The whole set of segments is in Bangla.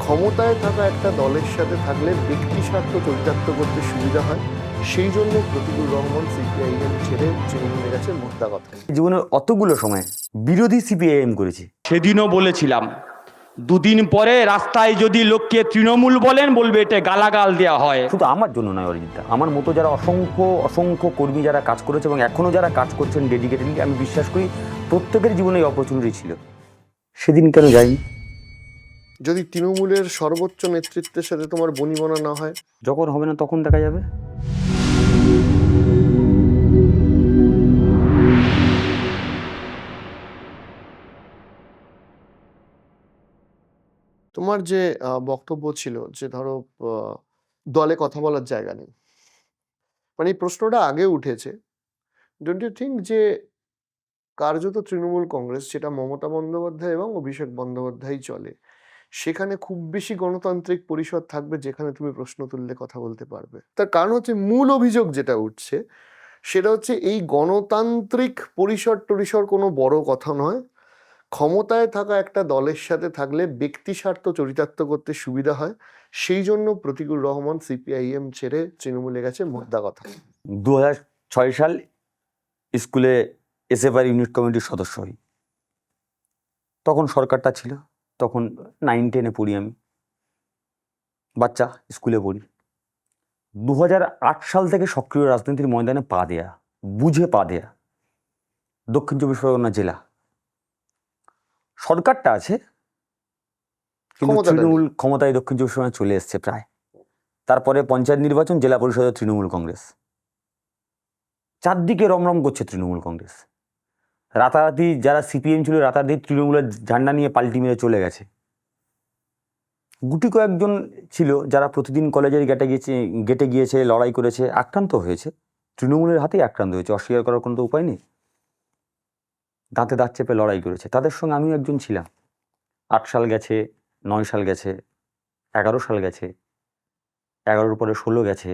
ক্ষমতায় থাকা একটা দলের সাথে থাকলে ব্যক্তি স্বার্থ চরিতার্থ করতে সুবিধা হয়, সেই জন্য প্রতিকুর রহমান সিপিআইএম ছেড়ে তৃণমূলে গেছে, মোদ্দা কথা। জীবনের অতগুলো সময় বিরোধী সিপিআইএম করেছি। সেদিনও বলেছিলাম, দুদিন পরে রাস্তায় যদি লোককে তৃণমূল বলেন, বলবে এটা গালাগাল দেওয়া হয়। শুধু আমার জন্য নয় অরিজিৎদা, আমার মতো যারা অসংখ্য অসংখ্য কর্মী যারা কাজ করেছে এবং এখনো যারা কাজ করছেন ডেডিকেটেডলি, আমি বিশ্বাস করি প্রত্যেকের জীবনে এই অপরচুনিটি ছিল। সেদিন কেন যাইনি? যদি তৃণমূলের সর্বোচ্চ নেতৃত্বের সাথে তোমার বনিবনা না হয়, যখন হবে না তখন দেখা যাবে। তোমার যে বক্তব্য ছিল যে ধরো দলে কথা বলার জায়গা নেই, মানে এই প্রশ্নটা আগে উঠেছে। ডোন্ট ইউ থিঙ্ক যে কার্যত তৃণমূল কংগ্রেস, যেটা মমতা বন্দ্যোপাধ্যায় এবং অভিষেক বন্দ্যোপাধ্যায় চলে, সেখানে খুব বেশি গণতান্ত্রিক পরিষদ থাকবে যেখানে তুমি প্রশ্ন তুললে কথা বলতে পারবে? তার কারণ হচ্ছে, মূল অভিযোগ যেটা উঠছে সেটা হচ্ছে এই গণতান্ত্রিক পরিসর কোনো বড় কথা নয়। ক্ষমতায় থাকা একটা দলের সাথে থাকলে ব্যক্তি স্বার্থ চরিতার্থ করতে সুবিধা হয়, সেই জন্য প্রতিকুর রহমান সিপিআইএম ছেড়ে তৃণমূলে গেছে, মোদ্দা কথা। 2006 সাল স্কুলে এসএফআই ইউনিট কমিটির সদস্য হই। তখন সরকারটা ছিল, তখন 9-10-এ পড়ি, আমি বাচ্চা, স্কুলে পড়ি। 2008 সাল থেকে সক্রিয় রাজনীতির ময়দানে পা দেয়া, বুঝে পা দেয়া। দক্ষিণ চব্বিশ পরগনা জেলা সরকারটা আছে, কিন্তু তৃণমূল ক্ষমতায় দক্ষিণ চব্বিশ পরগনা চলে এসছে প্রায়। তারপরে পঞ্চায়েত নির্বাচন, জেলা পরিষদের তৃণমূল কংগ্রেস, চারদিকে রমরম করছে তৃণমূল কংগ্রেস। রাতারাতি যারা সিপিএম ছিল, রাতারাতি তৃণমূলের ঝান্ডা নিয়ে পাল্টি মেরে চলে গেছে। গুটি কয়েকজন ছিল যারা প্রতিদিন কলেজের গেটে গিয়েছে, লড়াই করেছে, আক্রান্ত হয়েছে, তৃণমূলের হাতেই আক্রান্ত হয়েছে, অস্বীকার করার কোনো তো উপায় নেই। দাঁতে দাঁত চেপে লড়াই করেছে, তাদের সঙ্গে আমিও একজন ছিলাম। 8 সাল গেছে, 9 সাল গেছে, 11 সাল গেছে, 11-র পরে 16 গেছে,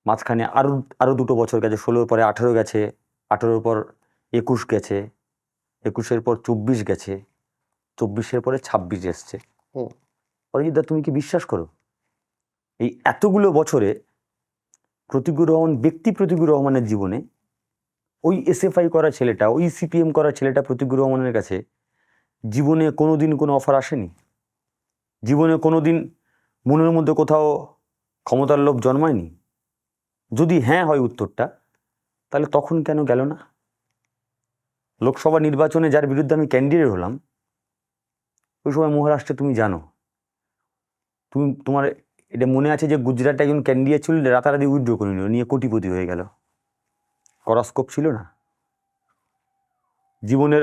মাঝখানে আরো 2 বছর গেছে, 16-র পরে 18 গেছে, 18-র পর 21 গেছে, 21-এর পর 24 গেছে, 24-এর পরে 26 এসছে। অরিজিৎদা, তুমি কি বিশ্বাস করো, এই এতগুলো বছরে প্রতিকুর রহমানের জীবনে ওই এসএফআই করা ছেলেটা, ওই সিপিএম করা ছেলেটা প্রতিকুর রহমানের কাছে জীবনে কোনোদিন কোনো অফার আসেনি? জীবনে কোনোদিন মনের মধ্যে কোথাও ক্ষমতার লোভ জন্মায়নি? যদি হ্যাঁ হয় উত্তরটা, তাহলে তখন কেন গেল না? লোকসভা নির্বাচনে যার বিরুদ্ধে আমি ক্যান্ডিডেট হলাম, ওই সময় মহারাষ্ট্রে, তুমি জানো, তোমার এটা মনে আছে যে গুজরাটে একজন ক্যান্ডিডেট ছিল, রাতারাতি উইথড্র করে নিল, নিয়ে কোটিপতি হয়ে গেল। করার স্কোপ ছিল না? জীবনের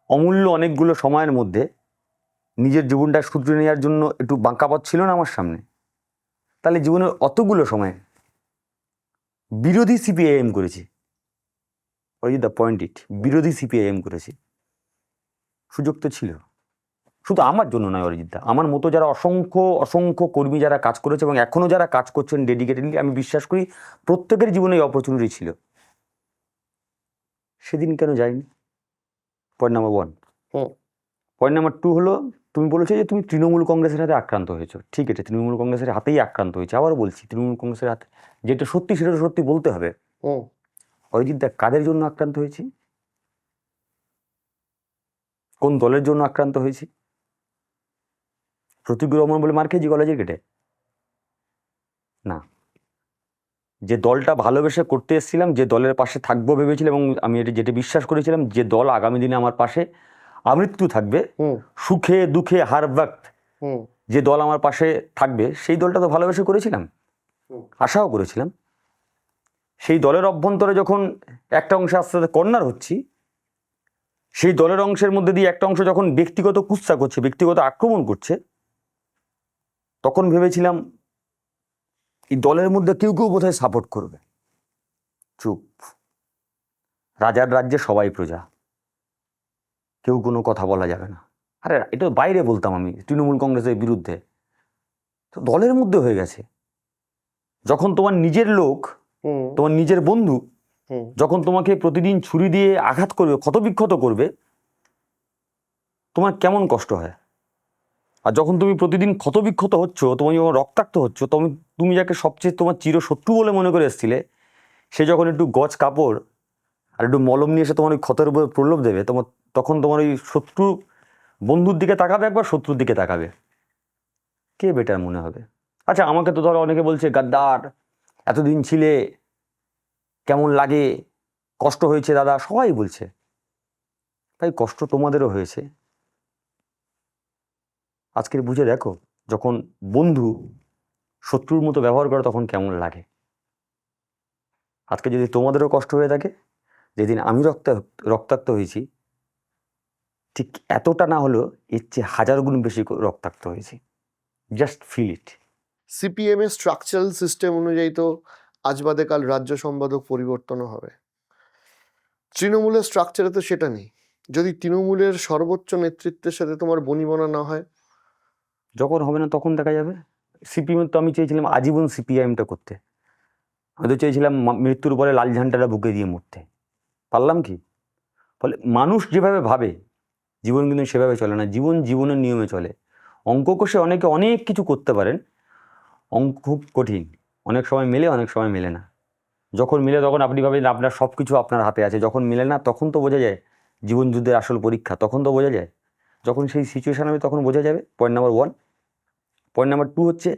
অমূল্য অনেকগুলো সময়ের মধ্যে নিজের জীবনটা শুধরে নেওয়ার জন্য একটু বাঁকা পথ ছিল না আমার সামনে? তাহলে জীবনের অতগুলো সময় বিরোধী সিপিআইএম করেছি। দ্য পয়েন্ট ইট, বিরোধী সিপিআইএম করেছি। সুযোগ তো ছিল। শুধু আমার জন্য নয় অরিজিৎদা, আমার মতো যারা অসংখ্য অসংখ্য কর্মী যারা কাজ করেছে এবং এখনো যারা কাজ করছেন ডেডিকেটেডলি, আমি বিশ্বাস করি প্রত্যেকের জীবনে এই অপরচুনিটি ছিল। সেদিন কেন যাইনি? Point number 1। পয়েন্ট নাম্বার 2 হলো, তুমি বলেছো যে তুমি তৃণমূল কংগ্রেসের হাতে আক্রান্ত হয়েছো। ঠিক আছে, তৃণমূল কংগ্রেসের হাতেই আক্রান্ত হয়েছে। আবারও বলছি, তৃণমূল কংগ্রেসের হাতে, যেটা সত্যি সেটা তো সত্যি বলতে হবে। অরিজিৎদা, কাদের জন্য আক্রান্ত হয়েছি? কোন দলের জন্য আক্রান্ত হয়েছি? প্রতিকুর রহমান বলে মার খেয়েছি কলেজের গেটে? না। যে দলটা ভালোবেসে করতে এসেছিলাম, যে দলের পাশে থাকবো ভেবেছিলাম, এবং আমি যেটা বিশ্বাস করেছিলাম, যে দল আগামী দিনে আমার পাশে আমৃত্যু থাকবে, সুখে দুঃখে হার ওয়াক্ত যে দল আমার পাশে থাকবে, সেই দলটা তো ভালোবেসে করেছিলাম, আশাও করেছিলাম। সেই দলের অভ্যন্তরে যখন একটা অংশে আস্তে আস্তে কর্নার হচ্ছি, সেই দলের অংশের মধ্যে দিয়ে একটা অংশ যখন ব্যক্তিগত কুৎসা করছে, ব্যক্তিগত আক্রমণ করছে, তখন ভেবেছিলাম এই দলের মধ্যে কেউ কেউ বোধহয় সাপোর্ট করবে। চুপ। রাজার রাজ্যে সবাই প্রজা, কেউ কোনো কথা বলা যাবে না। আরে এটা বাইরে বলতাম আমি তৃণমূল কংগ্রেসের বিরুদ্ধে, তো দলের মধ্যে হয়ে গেছে। যখন তোমার নিজের লোক, তোমার নিজের বন্ধু যখন তোমাকে প্রতিদিন ছুরি দিয়ে আঘাত করবে, ক্ষতবিক্ষত করবে, তোমার কেমন কষ্ট হয়? আর যখন তুমি প্রতিদিন ক্ষতবিক্ষত হচ্ছ, তুমি যখন রক্তাক্ত হচ্ছ, তুমি যাকে সবচেয়ে তোমার চিরশত্রু বলে মনে করে এসেছিলে, সে যখন একটু গজ কাপড় আর একটু মলম নিয়ে এসে তোমার ওই ক্ষতের উপরে প্রলোভ দেবে, তখন তোমার ওই শত্রু বন্ধুর দিকে তাকাবে একবার, শত্রুর দিকে তাকাবে, কে বেটার মনে হবে? আচ্ছা, আমাকে তো ধরো অনেকে বলছে গাদ্দার, এতদিন ছিলে, কেমন লাগে, কষ্ট হয়েছে দাদা, সবাই বলছে। তাই কষ্ট তোমাদেরও হয়েছে। আজকের বুঝে দেখো, যখন বন্ধু শত্রুর মতো ব্যবহার করে তখন কেমন লাগে। আজকে যদি তোমাদেরও কষ্ট হয়ে থাকে, যেদিন আমি রক্তাক্ত হয়েছি, ঠিক এতটা না হলেও এর চেয়ে 1000 গুণ বেশি রক্তাক্ত হয়েছি। Just feel it. সিপিএম এর স্ট্রাকচারাল সিস্টেম অনুযায়ী তো আজ বাদে কাল রাজ্য সম্পাদক পরিবর্তনও হবে। তৃণমূলের স্ট্রাকচারে তো সেটা নেই। যদি তৃণমূলের সর্বোচ্চ নেতৃত্বের সাথে তোমার বনিবনা না হয়, যখন হবে না তখন দেখা যাবে। সিপিএম তো আমি চেয়েছিলাম আজীবন সিপিআইএমটা করতে। আমি তো চেয়েছিলাম মৃত্যুর পরে লাল ঝান্ডাটা বুকে দিয়ে মরতে। পারলাম কি? ফলে মানুষ যেভাবে ভাবে, জীবন কিন্তু সেভাবে চলে না। জীবন জীবনের নিয়মে চলে। অঙ্ক কষে অনেকে অনেক কিছু করতে পারেন, অঙ্ক খুব কঠিন। অনেক সময় মেলে, অনেক সময় মেলে না। যখন মিলে তখন আপনি ভাবেন আপনার সব কিছু আপনার হাতে আছে, যখন মিলে না তখন তো বোঝা যায় জীবন যুদ্ধের আসল পরীক্ষা, তখন তো বোঝা যায়। যখন সেই সিচুয়েশান হবে তখন বোঝা যাবে। Point number 1। পয়েন্ট নাম্বার 2 হচ্ছে,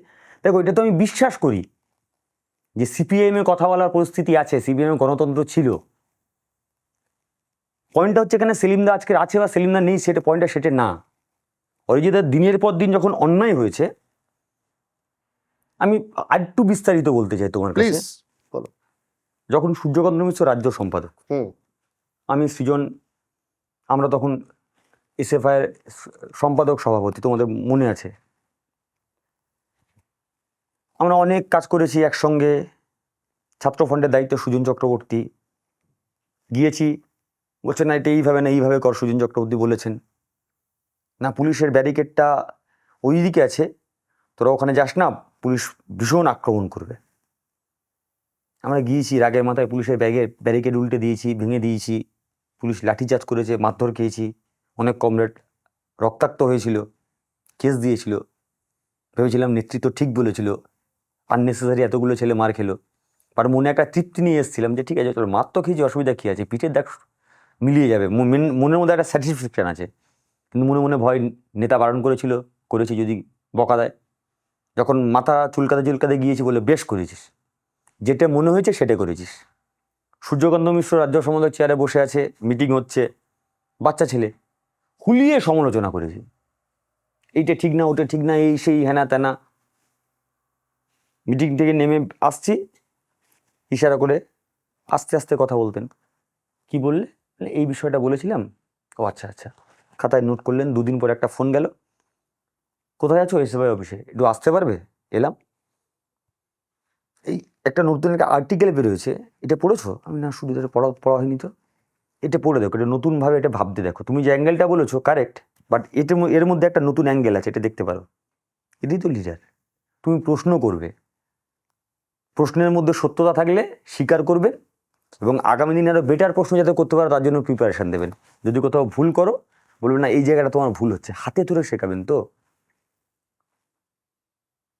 দেখো এটা তো আমি বিশ্বাস করি যে সিপিআইএমে কথা বলার পরিস্থিতি আছে, সিপিআইএমে গণতন্ত্র ছিল। পয়েন্টটা হচ্ছে এখানে সেলিমদা আজকে আছে বা সেলিমদা নেই, পয়েন্টটা সেটা না। অরিজিৎদার দিনের পর দিন যখন অন্যায় হয়েছে, আমি আরেকটু বিস্তারিত বলতে চাই তোমার কাছে। প্লিজ বলো। যখন সূর্যকান্ত মিশ্র রাজ্য সম্পাদক, আমি সৃজন, আমরা তখন এসএফআইয়ের সম্পাদক সভাপতি, তোমাদের মনে আছে। আমরা অনেক কাজ করেছি একসঙ্গে। ছাত্র ফ্রন্টের দায়িত্ব সুজন চক্রবর্তী, গিয়েছি, বলছে না এটা এইভাবে না এইভাবে কর, সুজন চক্রবর্তী বলেছেন। না পুলিশের ব্যারিকেডটা ওই দিকে আছে, তোরা ওখানে যাস না, পুলিশ ভীষণ আক্রমণ করবে। আমরা গিয়েছি, রাগের মাথায় পুলিশের ব্যারিকেড উল্টে দিয়েছি, ভেঙে দিয়েছি, পুলিশ লাঠিচার্জ করেছে, মারধর খেয়েছি, অনেক কমরেড রক্তাক্ত হয়েছিল, কেস দিয়েছিল। ভেবেছিলাম নেতৃত্ব ঠিক বলেছিল, আননেসেসারি এতগুলো ছেলে মার খেলো। বাট মনে একটা তৃপ্তি নিয়ে এসেছিলাম যে ঠিক আছে চলো, মার তো খেয়েছি, অসুবিধা কী আছে, পিঠের দেখ মিলিয়ে যাবে। মনের মধ্যে একটা স্যাটিসফ্যাকশান আছে। কিন্তু মনে মনে ভয়, নেতা বারণ করেছি যদি বকা দেয়। যখন মাথা চুলকাতে গিয়েছি বলে বেশ করেছিস, যেটা মনে হয়েছে সেটা করেছিস। সূর্যকান্ত মিশ্র রাজ্য সম্পাদক চেয়ারে বসে আছে, মিটিং হচ্ছে, বাচ্চা ছেলে, হুলিয়ে সমালোচনা করেছি, এইটা ঠিক না, ওটা ঠিক না, এই সেই হেনা তেনা। মিটিং থেকে নেমে আসছি, ইশারা করে আস্তে আস্তে কথা বলতেন। কি বললে? এই বিষয়টা বলেছিলাম। ও আচ্ছা আচ্ছা, খাতায় নোট করলেন। 2 দিন পরে একটা ফোন গেল, কোথায় আছো? এসএফআই অফিসে, একটু আসতে পারবে? এলাম। এই একটা নতুন একটা আর্টিকেল বেরোয়েছে, এটা পড়েছো? আমি না, শুধু এটা পড়া হয়নি তো। এটা পড়ে দেখো, এটা নতুনভাবে এটা ভাবতে দেখো। তুমি যে অ্যাঙ্গেলটা বলেছো কারেক্ট, বাট এর মধ্যে একটা নতুন অ্যাঙ্গেল আছে, এটা দেখতে পারো। এটাই তো লিডার। তুমি প্রশ্ন করবে, প্রশ্নের মধ্যে সত্যতা থাকলে স্বীকার করবে, এবং আগামী দিনে আরও বেটার প্রশ্ন যাতে করতে পারো তার জন্য প্রিপারেশান দেবেন। যদি কোথাও ভুল করো, বলবেন না এই জায়গাটা তোমার ভুল হচ্ছে, হাতে ধরে শেখাবেন। তো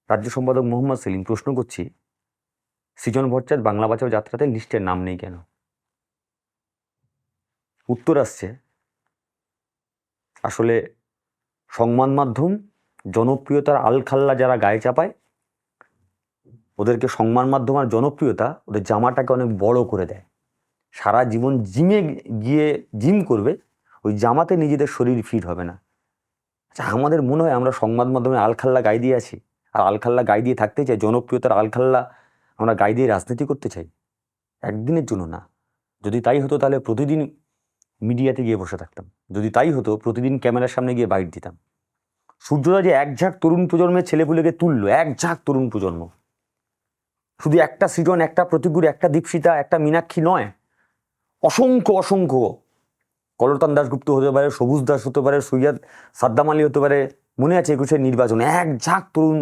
রাজ্য সম্পাদক মোহাম্মদ সেলিম, প্রশ্ন করছি, সৃজন ভট্টাচার্য বাংলা বাঁচাও যাত্রাতে লিস্টের নাম নেই কেন? উত্তর আসছে, আসলে সংবাদ মাধ্যম জনপ্রিয়তার আলখাল্লা যারা গায়ে চাপায়, ওদেরকে সংবাদ মাধ্যম আর জনপ্রিয়তা ওদের জামাটাকে অনেক বড় করে দেয়। সারা জীবন জিমে গিয়ে জিম করবে, ওই জামাতে নিজেদের শরীর ফিট হবে না। আচ্ছা, আমাদের মনে হয় আমরা সংবাদ মাধ্যমে আলখাল্লা গায়ে দিয়ে আছি, আর আলখাল্লা গায়ে দিয়ে থাকতে চাই, জনপ্রিয়তার আলখাল্লা আমরা গায়ে দিয়ে রাজনীতি করতে চাই? একদিনের জন্য না। যদি তাই হতো তাহলে প্রতিদিন মিডিয়াতে গিয়ে বসে থাকতাম। যদি তাই হতো প্রতিদিন ক্যামেরার সামনে গিয়ে বাইট দিতাম। সূর্যদা যে এক ঝাঁক তরুণ প্রজন্মের ছেলেপুলেকে তুললো, এক ঝাঁক তরুণ প্রজন্ম, শুধু একটা সৃজন, একটা প্রতিগুর, একটা দীপশিতা, একটা মীনাক্ষী নয়, অসংখ্য অসংখ্য। কলতান দাশগুপ্ত হতে পারে, সবুজ দাস হতে পারে, সৈয়দ সাদ্দাম আলী হতে পারে। মনে আছে 21-এর নির্বাচনে এক ঝাঁক তরুণ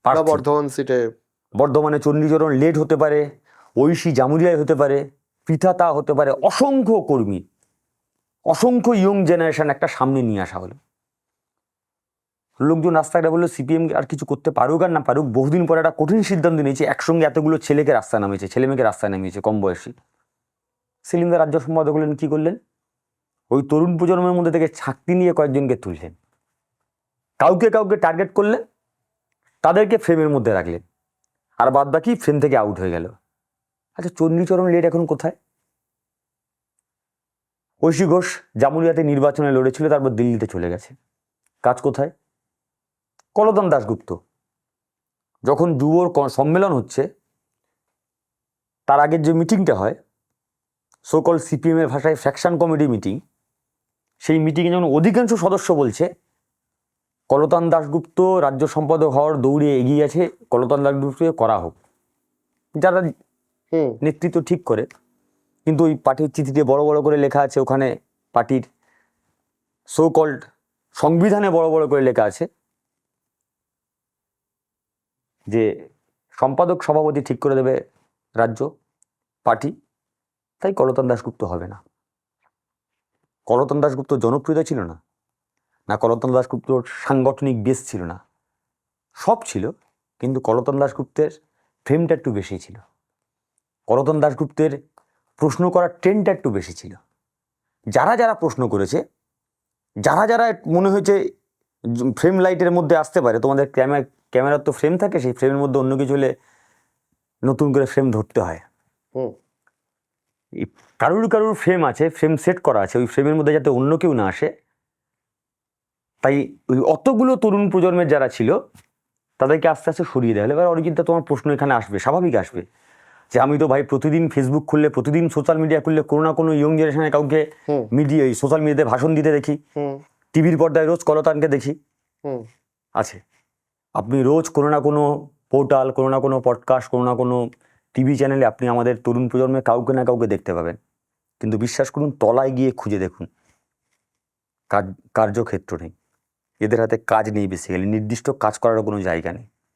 প্রার্থী। বর্ধমান সিটে, বর্ধমানে চণ্ডীচরণ লেট হতে পারে, ঐশী জামুরিয়ায় হতে পারে, পৃথাতা হতে পারে, অসংখ্য কর্মী, অসংখ্য ইয়ং জেনারেশন একটা সামনে নিয়ে আসা হলো। লোকজন রাস্তায় বললো সিপিএম আর কিছু করতে পারুক আর না পারুক, বহুদিন পরে একটা কঠিন সিদ্ধান্ত নিয়েছে, একসঙ্গে এতগুলো ছেলেকে রাস্তায় নামিয়েছে, ছেলে মেয়েকে রাস্তায় নামিয়েছে কম বয়সী। সেলিমদা রাজ্য সম্পাদক হলেন, কী করলেন? ওই তরুণ প্রজন্মের মধ্যে থেকে ছাকতি নিয়ে কয়েকজনকে তুললেন, কাউকে কাউকে টার্গেট করলেন, তাদেরকে ফ্রেমের মধ্যে রাখলেন, আর বাদ বাকি ফ্রেম থেকে আউট হয়ে গেল। আচ্ছা, চণ্ডীচরণ লেট এখন কোথায়? ঐশী ঘোষ জামুরিয়াতে নির্বাচনে লড়েছিল, তারপর দিল্লিতে চলে গেছে, কাজ কোথায়? কলতন দাশগুপ্ত যখন যুবর সম্মেলন হচ্ছে, তার আগের যে মিটিংটা হয়, সোকল সিপিএমের ভাষায় ফ্র্যাকশন কমিটি মিটিং, সেই মিটিংয়ে যখন অধিকাংশ সদস্য বলছে কলতান দাশগুপ্ত রাজ্য সম্পাদক হওয়ার দৌড়ে এগিয়ে আছে, কলতান দাশগুপ্তকে করা হোক, যারা নেতৃত্ব ঠিক করে, কিন্তু ওই পার্টির চিঠিতে বড় বড় করে লেখা আছে, ওখানে পার্টির সো কল্ড সংবিধানে বড় বড় করে লেখা আছে যে সম্পাদক সভাপতি ঠিক করে দেবে রাজ্য পার্টি, তাই কলতান দাশগুপ্ত হবে না। কলতান দাশগুপ্ত জনপ্রিয়তা ছিল না, না কলতান দাশগুপ্তর সাংগঠনিক বেস ছিল না, সব ছিল, কিন্তু কলতান দাশগুপ্তের ফ্রেমটা একটু বেশি ছিল, কলতান দাশগুপ্তের প্রশ্ন করার ট্রেন্ডটা একটু বেশি ছিল। যারা যারা প্রশ্ন করেছে, যারা যারা মনে হয়েছে ফ্রেম লাইটের মধ্যে আসতে পারে, তোমাদের ক্যামেরার তো ফ্রেম থাকে, সেই ফ্রেমের মধ্যে অন্য কিছু হলে নতুন করে ফ্রেম ধরতে হয়। কারুর কারুর ফ্রেম আছে, ফ্রেম সেট করা আছে, ওই ফ্রেমের মধ্যে যাতে অন্য কেউ না আসে, তাই ওই অতগুলো তরুণ প্রজন্মের যারা ছিল তাদেরকে আস্তে আস্তে সরিয়ে দেওয়া হলো। এবার অরিজিৎদা, তোমার প্রশ্ন এখানে আসবে, স্বাভাবিক আসবে, যে আমি তো ভাই প্রতিদিন ফেসবুক খুললে, প্রতিদিন সোশ্যাল মিডিয়া খুললে কোনো না কোনো ইয়ং জেনারেশনে কাউকে মিডিয়া সোশ্যাল মিডিয়াতে ভাষণ দিতে দেখি, টিভির পর্দায় রোজ কলতানকে দেখি আছে, আপনি রোজ কোনো না কোনো পোর্টাল, কোনো না কোনো পডকাস্ট, কোনো না কোনো টিভি চ্যানেলে আপনি আমাদের তরুণ প্রজন্মে কাউকে না কাউকে দেখতে পাবেন, কিন্তু বিশ্বাস করুন তলায় গিয়ে খুঁজে দেখুন, কার্যক্ষেত্র নেই, এদের হাতে কাজ নেই, বেসিক্যালি নির্দিষ্ট কাজ করার কোনো জায়গা নেই।